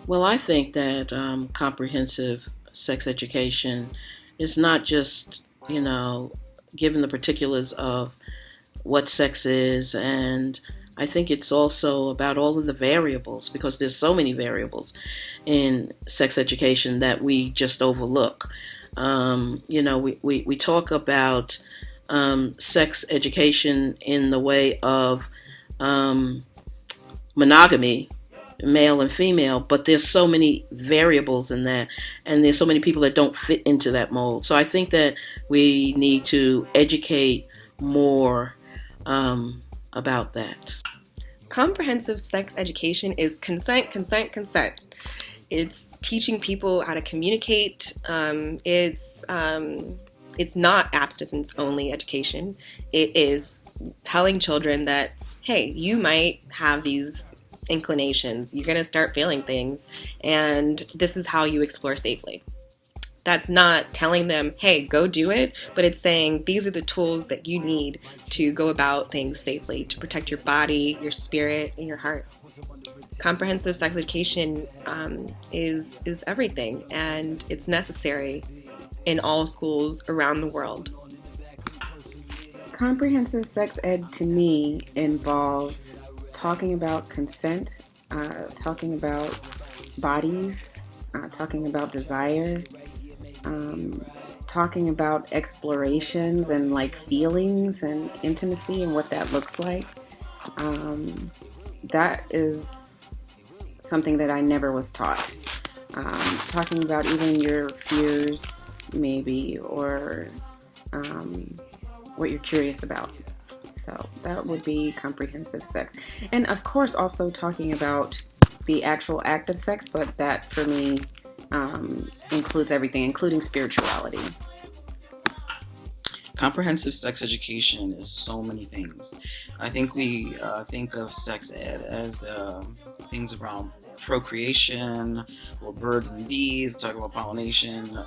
Well, I think that comprehensive sex education is not just, given the particulars of what sex is, and I think it's also about all of the variables because there's so many variables in sex education that we just overlook. We talk about sex education in the way of um, monogamy, male and female, but there's so many variables in that, and there's so many people that don't fit into that mold. So I think that we need to educate more about that. Comprehensive sex education is consent, consent, consent. It's teaching people how to communicate. It's not abstinence only education. It is telling children that, hey, you might have these inclinations. You're going to start feeling things, and this is how you explore safely. That's not telling them, hey, go do it, but it's saying these are the tools that you need to go about things safely, to protect your body, your spirit, and your heart. Comprehensive sex education is everything, and it's necessary in all schools around the world. Comprehensive sex ed to me involves talking about consent, talking about bodies, talking about desire, um, talking about explorations and like feelings and intimacy and what that looks like. Um, that is something that I never was taught. Talking about even your fears, maybe, or um, what you're curious about. So that would be comprehensive sex. And of course, also talking about the actual act of sex, but that for me includes everything, including spirituality. Comprehensive sex education is so many things. I think we think of sex ed as things around procreation, or birds and bees, talk about pollination,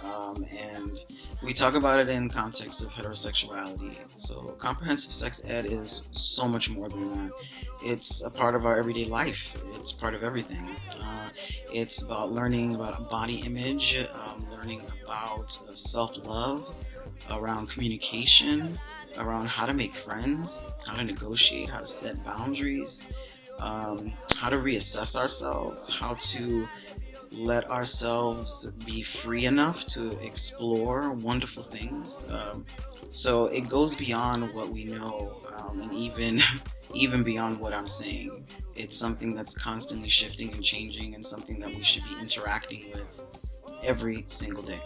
and we talk about it in context of heterosexuality. So comprehensive sex ed is so much more than that. It's a part of our everyday life. It's part of everything. It's about learning about body image, learning about self-love, around communication, around how to make friends, how to negotiate, how to set boundaries, how to reassess ourselves, how to let ourselves be free enough to explore wonderful things. So it goes beyond what we know, and even even beyond what I'm saying. It's something that's constantly shifting and changing, and something that we should be interacting with every single day.